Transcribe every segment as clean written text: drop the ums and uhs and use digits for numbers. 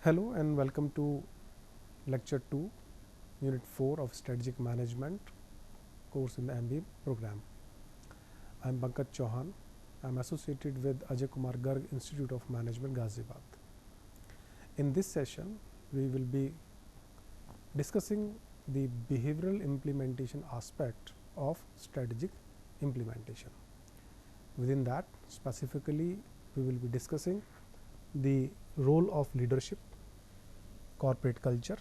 Hello and welcome to lecture 2, unit 4 of strategic management course in the MBA program. I am Pankaj Chauhan. I am associated with Ajay Kumar Garg Institute of Management, Ghaziabad. In this session, we will be discussing the behavioral implementation aspect of strategic implementation. Within that, specifically, we will be discussing the role of leadership, corporate culture,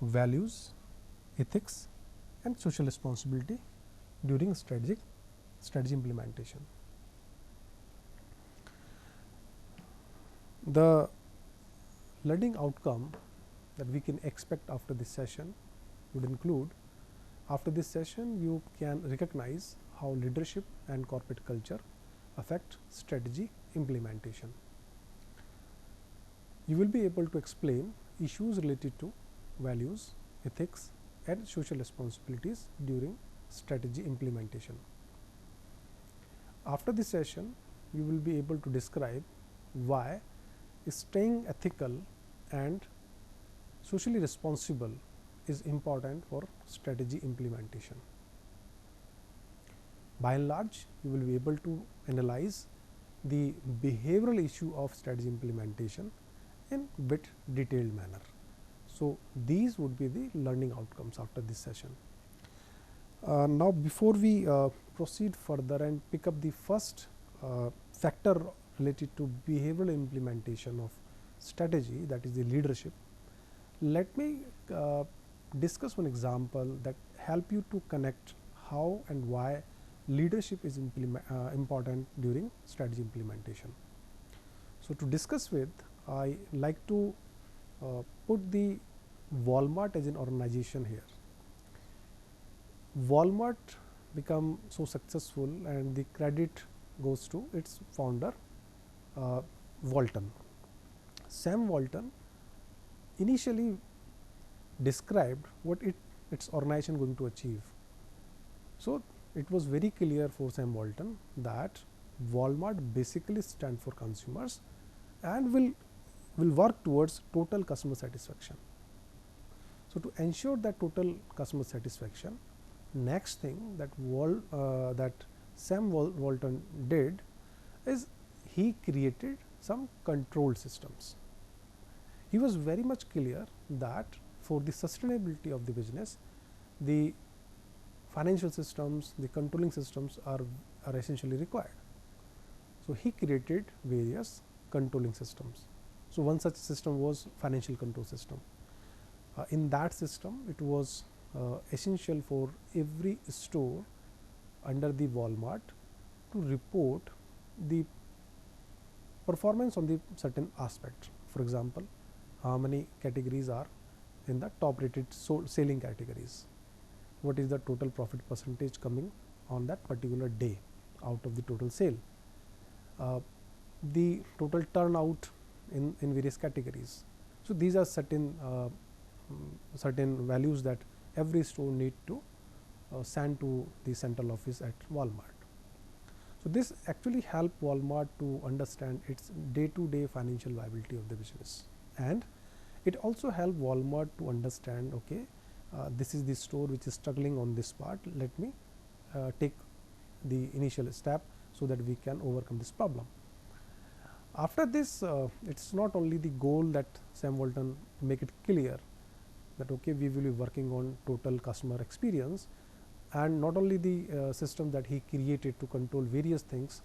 values, ethics and social responsibility during strategy implementation. The learning outcome that we can expect after this session would include, after this session you can recognize how leadership and corporate culture affect strategy implementation. You will be able to explain issues related to values, ethics and social responsibilities during strategy implementation. After this session, you will be able to describe why staying ethical and socially responsible is important for strategy implementation. By and large, you will be able to analyze the behavioral issue of strategy implementation in bit detailed manner. So, these would be the learning outcomes after this session. Now, before we proceed further and pick up the first factor related to behavioral implementation of strategy, that is the leadership, let me discuss one example that help you to connect how and why leadership is important during strategy implementation. So, to discuss with, I like to put the Walmart as an organization here. Walmart become so successful and the credit goes to its founder Walton. Sam Walton initially described what its organization going to achieve. So, it was very clear for Sam Walton that Walmart basically stand for consumers and will work towards total customer satisfaction. So, to ensure that total customer satisfaction, next thing that Sam Walton did is he created some control systems. He was very much clear that for the sustainability of the business, the financial systems, the controlling systems are essentially required. So, he created various controlling systems. So, one such system was financial control system. In that system, it was essential for every store under the Walmart to report the performance on the certain aspect. For example, how many categories are in the top rated selling categories, what is the total profit percentage coming on that particular day out of the total sale, the total turnout in various categories. So, these are certain values that every store need to send to the central office at Walmart. So, this actually help Walmart to understand its day-to-day financial viability of the business, and it also help Walmart to understand, okay, this is the store which is struggling on this part, let me take the initial step so that we can overcome this problem. After this, it is not only the goal that Sam Walton make it clear that, okay, we will be working on total customer experience, and not only the system that he created to control various things,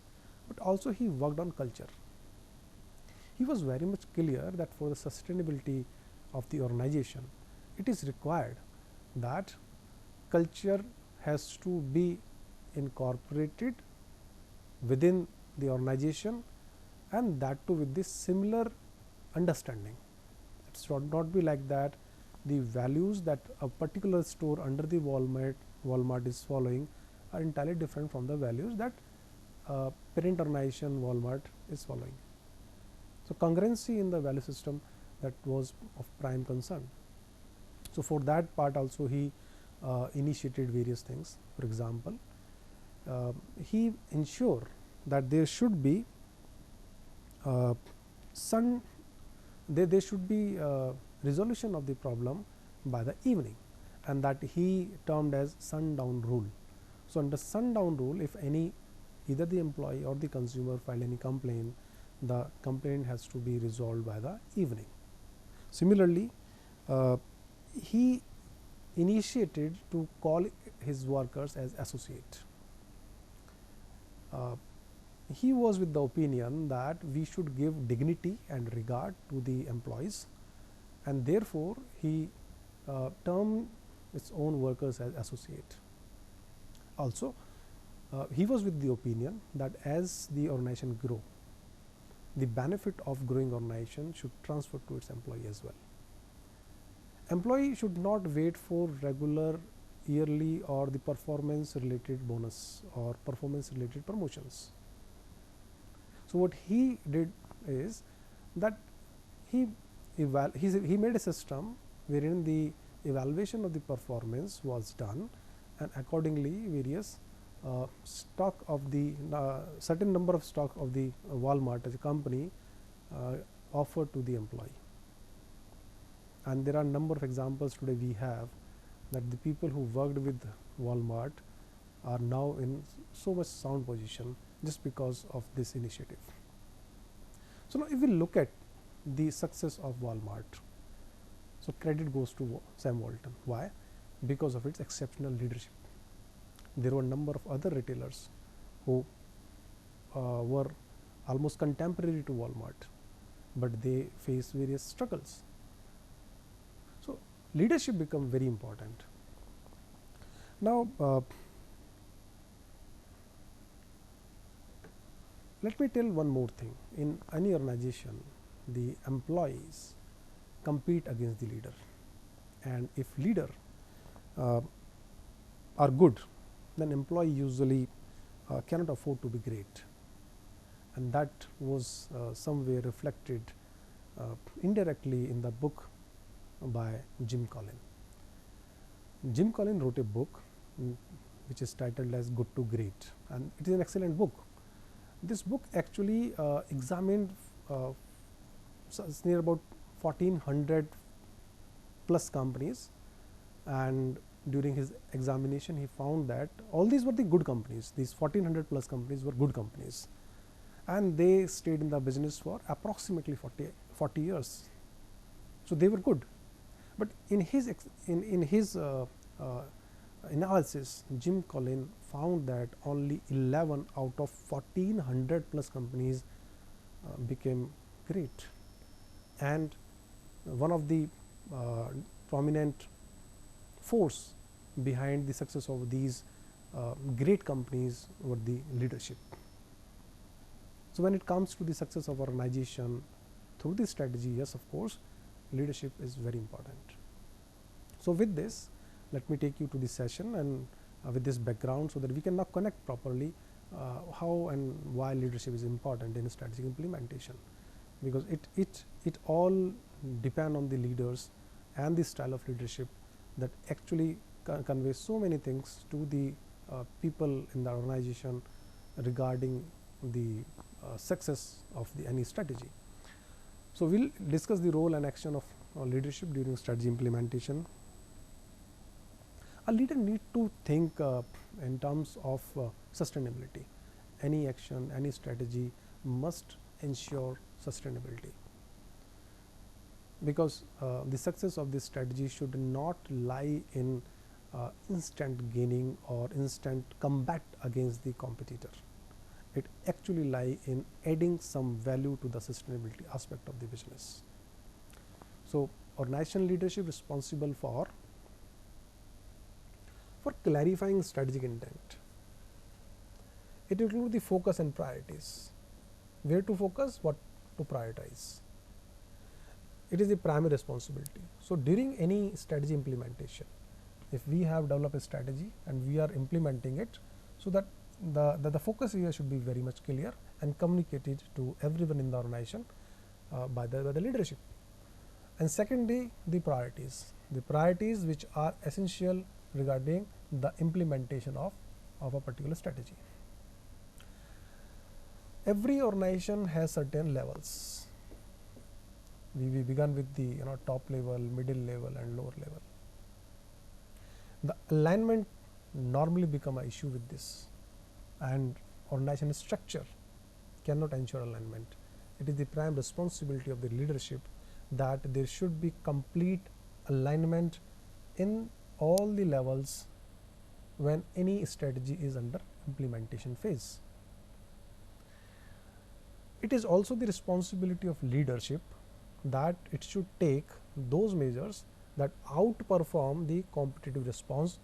but also he worked on culture. He was very much clear that for the sustainability of the organization, it is required that culture has to be incorporated within the organization, and that too with this similar understanding. It should not be like that the values that a particular store under the Walmart is following are entirely different from the values that parent organization Walmart is following. So, congruency in the value system, that was of prime concern. So, for that part also he initiated various things. For example, he ensured that there should be some there should be resolution of the problem by the evening, and that he termed as sundown rule. So, under sundown rule, if any either the employee or the consumer file any complaint, the complaint has to be resolved by the evening. Similarly, he initiated to call his workers as associate. He was with the opinion that we should give dignity and regard to the employees, and therefore he termed its own workers as associate. Also, he was with the opinion that as the organization grow, the benefit of growing organization should transfer to its employee as well. Employee should not wait for regular, yearly or the performance related bonus or performance related promotions. So, what he did is that he made a system wherein the evaluation of the performance was done, and accordingly various stock of the certain number of stock of the Walmart as a company offered to the employee. And there are number of examples today we have that the people who worked with Walmart are now in so much sound position just because of this initiative. So, now if we look at the success of Walmart, so credit goes to Sam Walton. Why? Because of its exceptional leadership. There were a number of other retailers who were almost contemporary to Walmart, but they faced various struggles. So, leadership become very important. Now, let me tell one more thing. In any organization, the employees compete against the leader, and if leader are good, then employee usually cannot afford to be great, and that was somewhere reflected indirectly in the book by Jim Collins. Jim Collins wrote a book which is titled as Good to Great, and it is an excellent book. This book actually examined near about 1400 plus companies, and during his examination he found that all these were the good companies. These 1400 plus companies were good companies, and they stayed in the business for approximately 40 years. So, they were good, but in his analysis, Jim Collins found that only 11 out of 1400 plus companies became great, and one of the prominent force behind the success of these great companies were the leadership. So, when it comes to the success of organization through this strategy, yes, of course, leadership is very important. So, with this, let me take you to the session and with this background, so that we can now connect properly how and why leadership is important in strategic implementation, because it all depend on the leaders and the style of leadership that actually conveys so many things to the people in the organization regarding the success of any strategy. So, we will discuss the role and action of leadership during strategy implementation. A leader need to think in terms of sustainability. Any action, any strategy must ensure sustainability, because the success of this strategy should not lie in instant gaining or instant combat against the competitor. It actually lie in adding some value to the sustainability aspect of the business. So, organizational leadership responsible for clarifying strategic intent. It includes the focus and priorities. Where to focus, what to prioritize. It is the primary responsibility. So, during any strategy implementation, if we have developed a strategy and we are implementing it, so that the focus area should be very much clear and communicated to everyone in the organization by the leadership. And secondly, the priorities which are essential regarding the implementation of a particular strategy. Every organization has certain levels. We began with the top level, middle level and lower level. The alignment normally become an issue with this, and organization structure cannot ensure alignment. It is the prime responsibility of the leadership that there should be complete alignment in all the levels when any strategy is under implementation phase. It is also the responsibility of leadership that it should take those measures that outperform the competitive response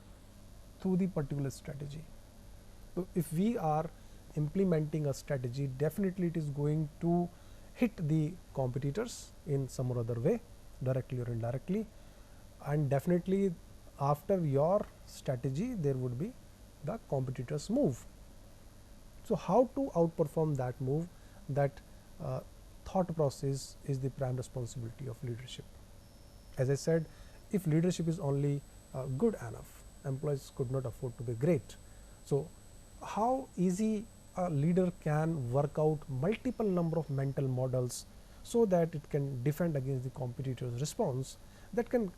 through the particular strategy. So, if we are implementing a strategy, definitely it is going to hit the competitors in some or other way, directly or indirectly, and definitely after your strategy there would be the competitors move. So, how to outperform that move, that thought process is the prime responsibility of leadership. As I said, if leadership is only good enough, employees could not afford to be great. So, how easy a leader can work out multiple number of mental models so that it can defend against the competitor's response, that can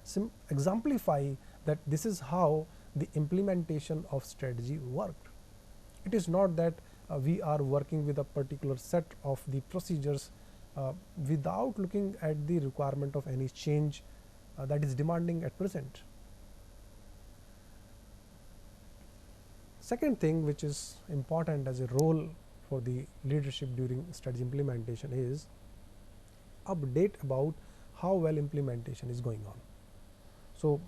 exemplify that this is how the implementation of strategy worked. It is not that we are working with a particular set of the procedures without looking at the requirement of any change that is demanding at present. Second thing which is important as a role for the leadership during strategy implementation is update about how well implementation is going on. So,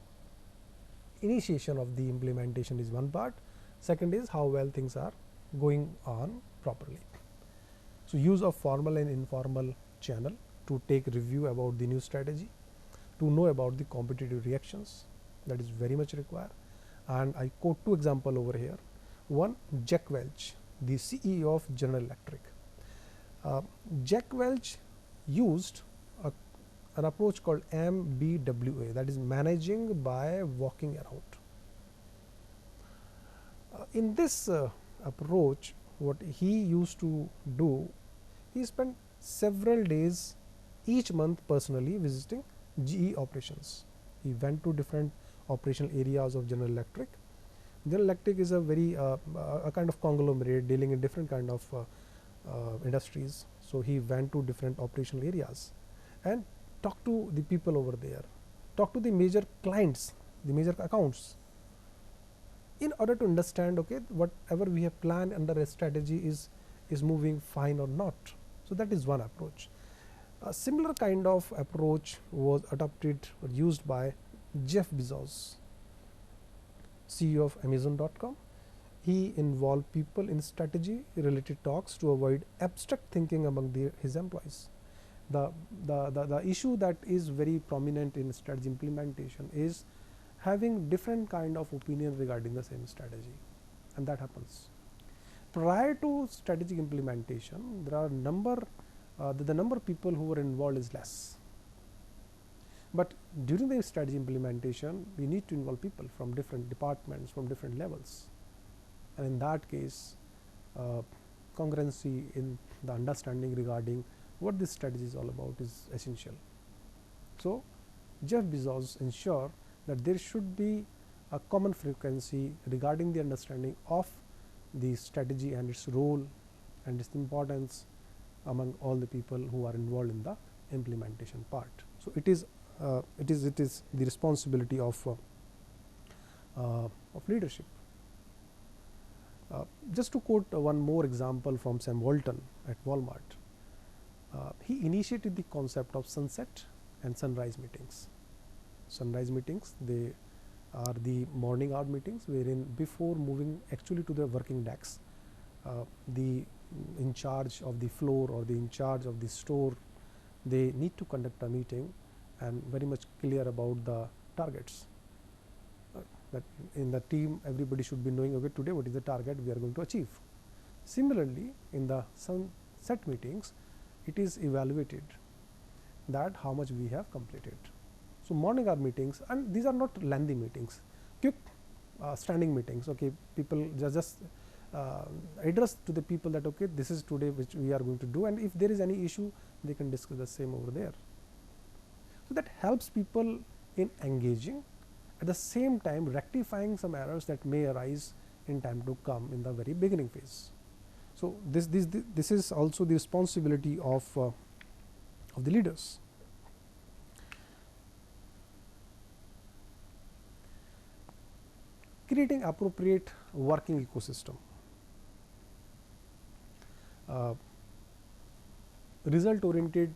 initiation of the implementation is one part, second is how well things are going on properly. So, use of formal and informal channel to take review about the new strategy, to know about the competitive reactions, that is very much required. And I quote two examples over here. One, Jack Welch, the CEO of General Electric. Jack Welch used an approach called MBWA, that is managing by walking around. In this approach, what he used to do, he spent several days each month personally visiting GE operations. He went to different operational areas of General Electric. General Electric is a very a kind of conglomerate dealing in different kind of industries. So, he went to different operational areas and talked to the people over there, talked to the major clients, the major accounts, in order to understand, okay, whatever we have planned under a strategy is moving fine or not. So, that is one approach. A similar kind of approach was adopted or used by Jeff Bezos, CEO of Amazon.com. He involved people in strategy related talks to avoid abstract thinking among his employees. The issue that is very prominent in strategy implementation is having different kind of opinion regarding the same strategy, and that happens. Prior to strategic implementation, there are the number of people who were involved is less. But during the strategy implementation, we need to involve people from different departments, from different levels, and in that case, congruency in the understanding regarding what this strategy is all about is essential. So, Jeff Bezos ensured that there should be a common frequency regarding the understanding of the strategy and its role and its importance among all the people who are involved in the implementation part. So, it is the responsibility of leadership. Just to quote one more example from Sam Walton at Walmart, he initiated the concept of sunset and sunrise meetings. Sunrise meetings, they are the morning hour meetings wherein before moving actually to the working decks, the in charge of the floor or the in charge of the store, they need to conduct a meeting and very much clear about the targets. That in the team everybody should be knowing, okay, today what is the target we are going to achieve. Similarly, in the sunset meetings, it is evaluated that how much we have completed. So, morning hour meetings, and these are not lengthy meetings, quick standing meetings. Okay, people just address to the people that, okay, this is today which we are going to do, and if there is any issue they can discuss the same over there. So, that helps people in engaging, at the same time rectifying some errors that may arise in time to come in the very beginning phase. So, this is also the responsibility of the leaders. Creating appropriate working ecosystem. Result oriented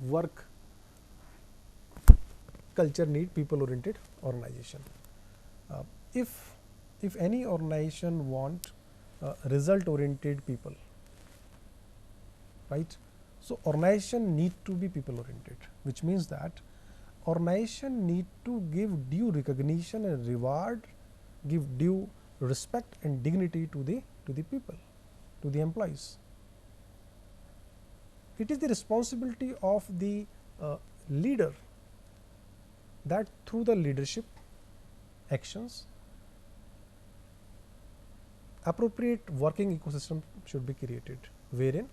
work culture need people oriented organization. If any organization want result oriented people, right, so organization need to be people oriented, which means that organization need to give due recognition and reward, give due respect and dignity to the people, to the employees. It is the responsibility of the leader that through the leadership actions appropriate working ecosystem should be created, wherein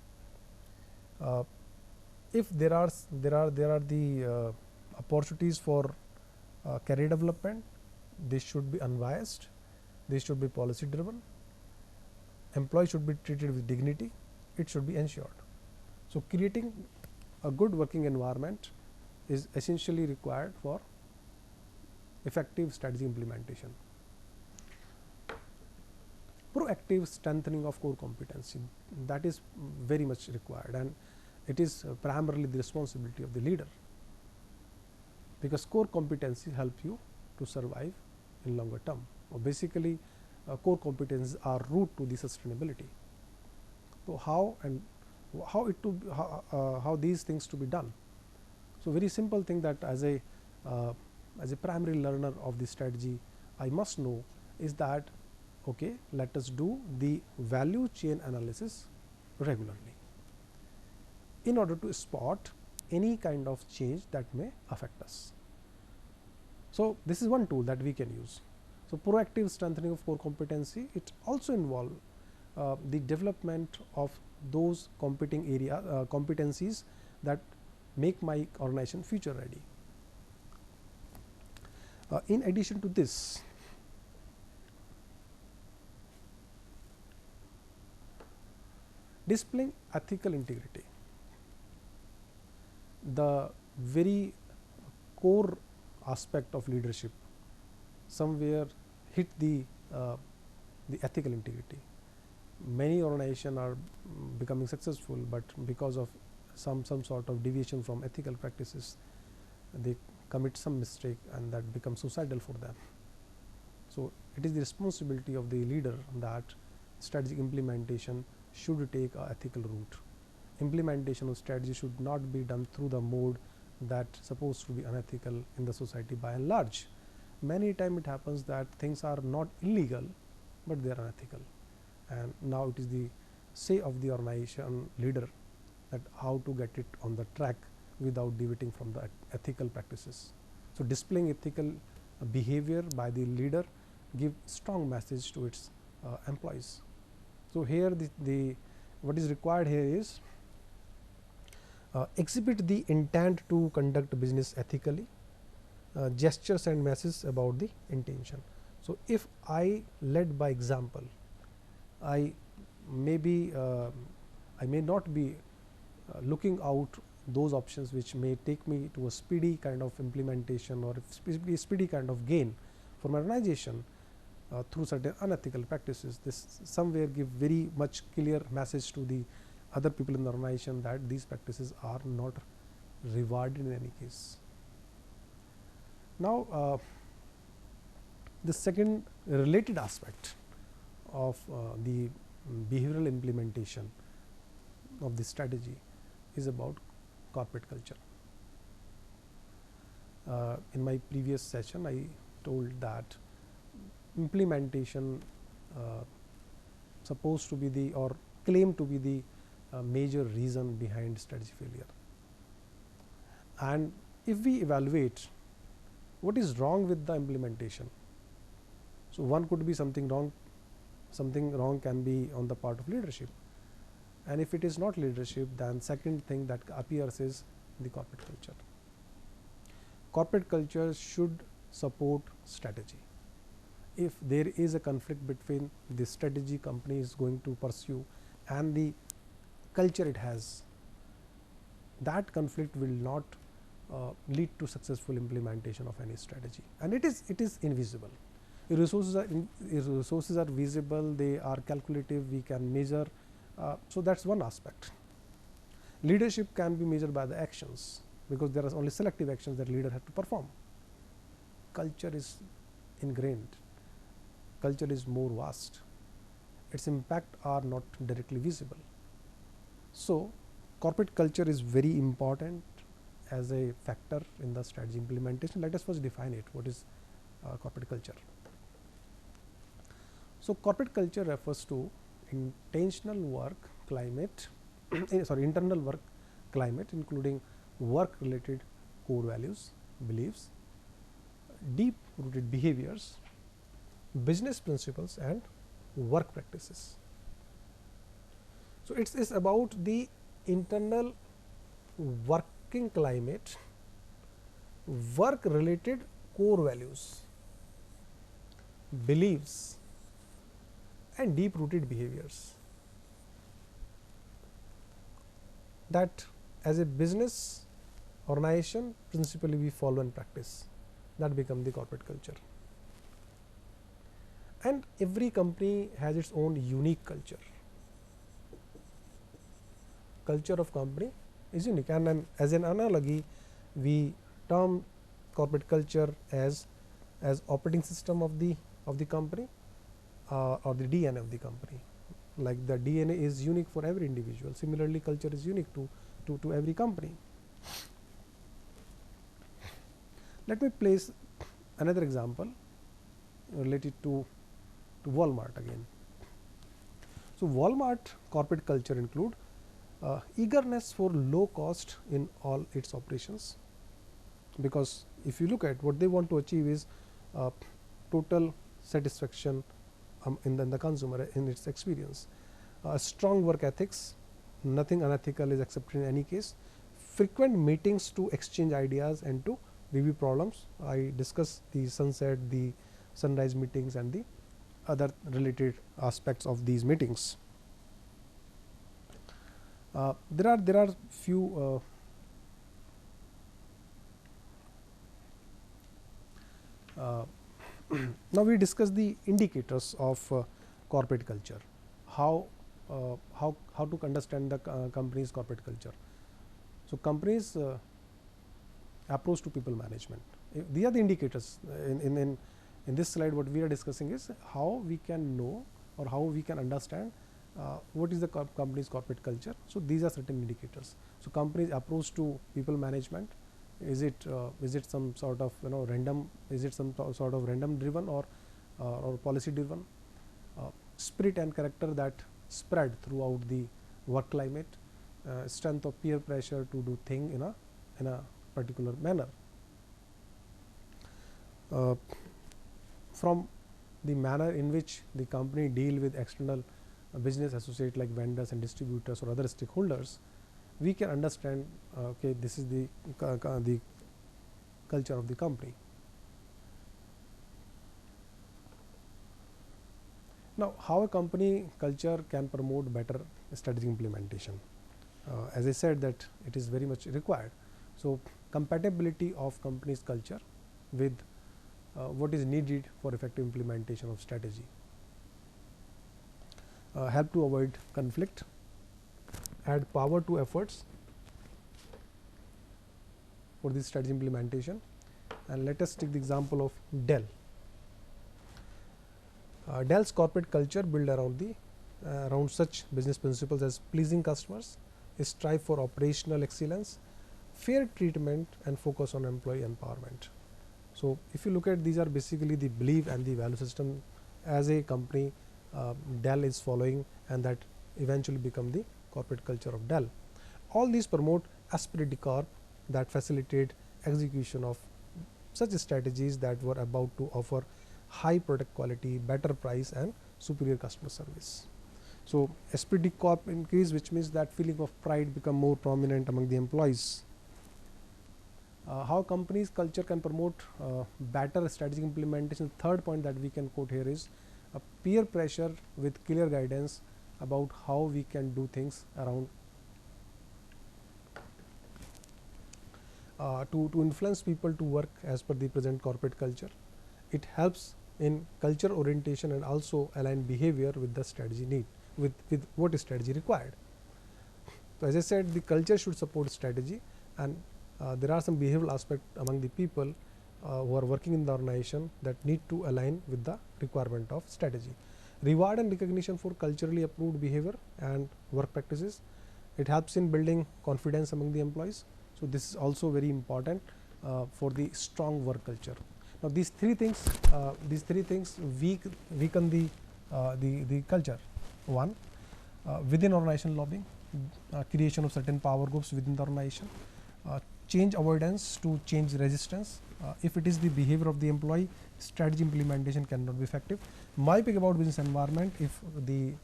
if there are the opportunities for career development, they should be unbiased, they should be policy driven, employees should be treated with dignity, it should be ensured. So, creating a good working environment is essentially required for effective strategy implementation. Proactive strengthening of core competency, that is very much required, and it is primarily the responsibility of the leader, because core competencies help you to survive in longer term, or basically core competencies are root to the sustainability. So, how these things to be done? So, very simple thing that as a primary learner of the strategy I must know is that okay, let us do the value chain analysis regularly in order to spot any kind of change that may affect us. So, this is one tool that we can use. So, proactive strengthening of core competency, it also involve the development of those competing competencies that make my organization future ready. In addition to this, displaying ethical integrity, the very core aspect of leadership somewhere hit the ethical integrity. Many organizations are becoming successful, but because of some sort of deviation from ethical practices, they commit some mistake and that becomes suicidal for them. So, it is the responsibility of the leader that strategic implementation should take a ethical route. Implementation of strategy should not be done through the mode that supposed to be unethical in the society by and large. Many times it happens that things are not illegal, but they are unethical, and now it is the say of the organization leader that how to get it on the track without deviating from the ethical practices. So, displaying ethical behavior by the leader give strong message to its employees. So, here the what is required here is exhibit the intent to conduct business ethically, gestures and messages about the intention. So, if I led by example, I may be I may not be looking out those options which may take me to a speedy kind of implementation or speedy kind of gain for my organization through certain unethical practices. This somewhere give very much clear message to the other people in the organization that these practices are not rewarded in any case. Now, the second related aspect of the behavioral implementation of this strategy is about corporate culture. In my previous session, I told that implementation supposed to be the or claim to be the major reason behind strategy failure. And if we evaluate what is wrong with the implementation, so one could be something wrong can be on the part of leadership, and if it is not leadership, then second thing that appears is the corporate culture. Corporate culture should support strategy. If there is a conflict between the strategy company is going to pursue and the culture it has, that conflict will not lead to successful implementation of any strategy, and it is invisible. Resources are visible, they are calculative, we can measure. So that's one aspect. Leadership can be measured by the actions, because there are only selective actions that leader have to perform. Culture is ingrained, culture is more vast, its impact are not directly visible. So corporate culture is very important as a factor in the strategy implementation. Let us first define it. What is corporate culture? So corporate culture refers to intentional work climate internal work climate, including work related core values, beliefs, deep rooted behaviors, business principles and work practices. So it is about the internal working climate, work related core values, beliefs and deep rooted behaviors that as a business organization principally we follow and practice. That become the corporate culture. And every company has its own unique culture. Culture of company is unique, and as an analogy we term corporate culture as operating system of the company or the DNA of the company. Like the DNA is unique for every individual, similarly culture is unique to every company. Let me place another example related to Walmart again. So Walmart corporate culture include eagerness for low cost in all its operations, because if you look at what they want to achieve is total satisfaction in the consumer in its experience. Strong work ethics, nothing unethical is accepted in any case. Frequent meetings to exchange ideas and to review problems. I discussed the sunset, the sunrise meetings and the other related aspects of these meetings. There are few now we discuss the indicators of corporate culture. How to understand the company's corporate culture. So companies approach to people management. These are the indicators. In this slide, what we are discussing is how we can know or how we can understand what is the company's corporate culture. So these are certain indicators. So companies approach to people management. Is it some sort of random? Is it some sort of random driven or policy driven? Spirit and character that spread throughout the work climate. Strength of peer pressure to do thing in a particular manner. From the manner in which the company deal with external business associate like vendors and distributors or other stakeholders, we can understand okay, this is the culture of the company. Now, how a company culture can promote better strategic implementation? As I said that it is very much required. So compatibility of company's culture with what is needed for effective implementation of strategy. Help to avoid conflict, add power to efforts for this strategy implementation. And let us take the example of Dell. Dell's corporate culture built around such business principles as pleasing customers, strive for operational excellence, fair treatment and focus on employee empowerment. So if you look at, these are basically the belief and the value system as a company Dell is following, and that eventually become the corporate culture of Dell. All these promote esprit de corps that facilitate execution of such strategies that were about to offer high product quality, better price and superior customer service. So esprit de corps increase, which means that feeling of pride become more prominent among the employees. How companies culture can promote better strategic implementation. Third point that we can quote here is peer pressure with clear guidance about how we can do things around to influence people to work as per the present corporate culture. It helps in culture orientation and also align behavior with the strategy need, with what is strategy required. So, as I said, the culture should support strategy, and there are some behavioral aspects among the people who are working in the organization that need to align with the requirement of strategy. Reward and recognition for culturally approved behavior and work practices. It helps in building confidence among the employees. So, this is also very important for the strong work culture. Now, these three things weaken the culture. One, within organization lobbying, creation of certain power groups within the organization, change avoidance to change resistance. If it is the behavior of the employee, strategy implementation cannot be effective. My pick about business environment, if the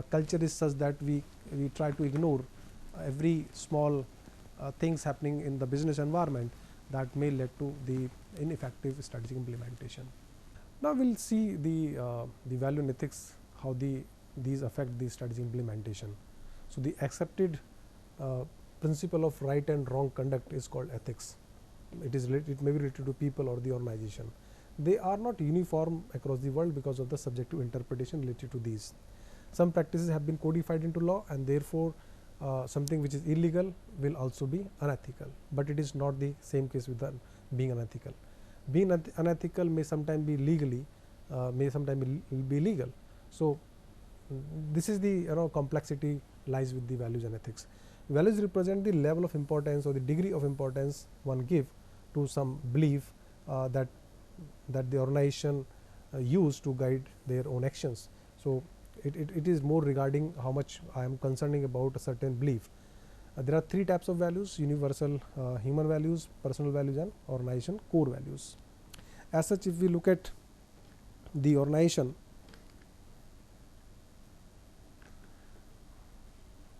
culture is such that we try to ignore every small things happening in the business environment, that may lead to the ineffective strategic implementation. Now, we will see the value and ethics, how these affect the strategy implementation. So, the accepted principle of right and wrong conduct is called ethics. It may be related to people or the organization. They are not uniform across the world because of the subjective interpretation related to these. Some practices have been codified into law, and therefore, something which is illegal will also be unethical, but it is not the same case with being unethical. Being unethical may sometimes be legally, may sometimes be legal. So, this is the complexity lies with the values and ethics. Values represent the level of importance or the degree of importance one give to some belief that the organization use to guide their own actions. So, it is more regarding how much I am concerning about a certain belief. There are three types of values: universal human values, personal values, and organization core values. As such, if we look at the organization,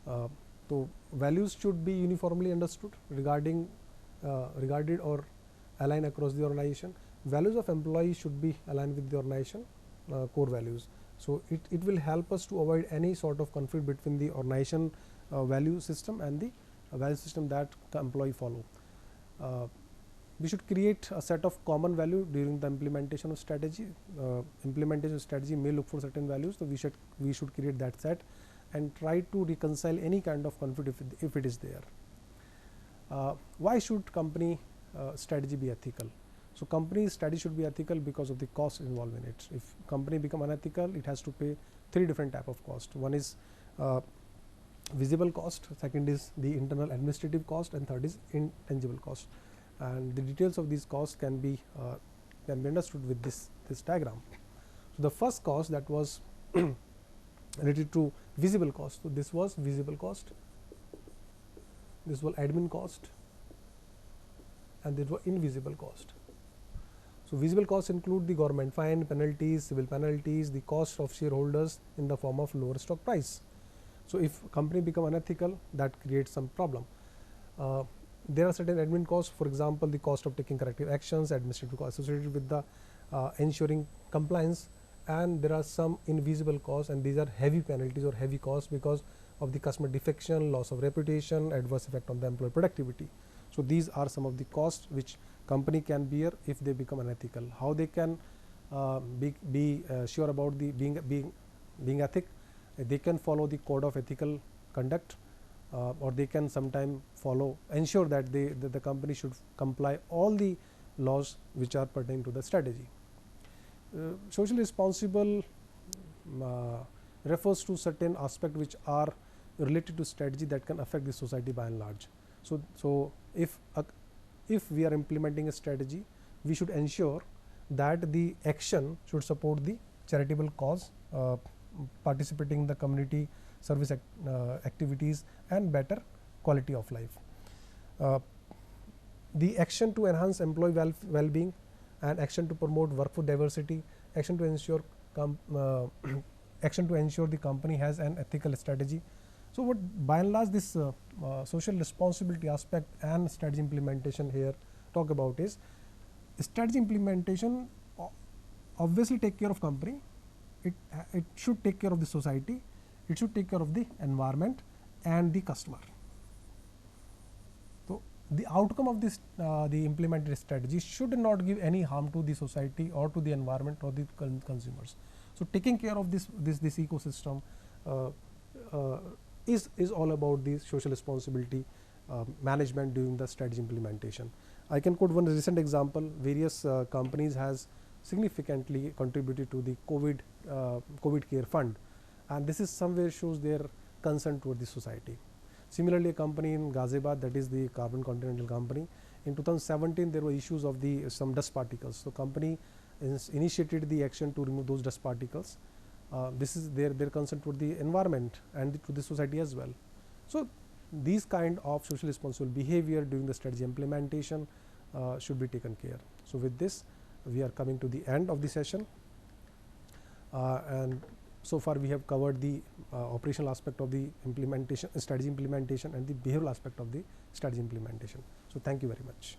so values should be uniformly understood, regarded or aligned across the organization. Values of employees should be aligned with the organization core values. So, it will help us to avoid any sort of conflict between the organization value system and the value system that the employee follow. We should create a set of common value during the implementation of strategy. Implementation of strategy may look for certain values, so we should create that set and try to reconcile any kind of conflict if it is there. Why should company strategy be ethical? So, company strategy should be ethical because of the cost involved in it. If company become unethical, it has to pay three different type of cost. One is visible cost, second is the internal administrative cost, and third is intangible cost. And the details of these costs can be understood with this diagram. So, the first cost that was related to visible cost. So, this was visible cost, this was admin cost, and this was invisible cost. So, visible costs include the government fine, penalties, civil penalties, the cost of shareholders in the form of lower stock price. So, if company become unethical, that creates some problem. There are certain admin costs, for example, the cost of taking corrective actions, administrative costs associated with the ensuring compliance, and there are some invisible costs, and these are heavy penalties or heavy costs because of the customer defection, loss of reputation, adverse effect on the employee productivity. So, these are some of the costs which company can bear if they become unethical. How they can be sure about the being ethic? They can follow the code of ethical conduct, or they can sometime ensure that the company should comply all the laws which are pertaining to the strategy. Socially responsible refers to certain aspects which are related to strategy that can affect the society by and large. So if we are implementing a strategy, we should ensure that the action should support the charitable cause, participating in the community service activities, and better quality of life. The action to enhance employee well-being, and action to promote workforce diversity, action to ensure the company has an ethical strategy. So, what by and large this social responsibility aspect and strategy implementation here talk about is strategy implementation obviously take care of company, it should take care of the society, it should take care of the environment and the customer. So, the outcome of this the implemented strategy should not give any harm to the society or to the environment or the consumers. So, taking care of this ecosystem is all about the social responsibility management during the strategy implementation. I can quote one recent example. Various companies has significantly contributed to the COVID care fund, and this is somewhere shows their concern toward the society. Similarly, a company in Ghaziabad, that is the Carbon Continental company, in 2017 there were issues of the some dust particles. So, company initiated the action to remove those dust particles. This is their concern toward the environment and to the society as well. So, these kind of social responsible behavior during the strategy implementation should be taken care. So, with this we are coming to the end of the session, and so far we have covered the operational aspect of the implementation, strategy implementation, and the behavioral aspect of the strategy implementation. So, thank you very much.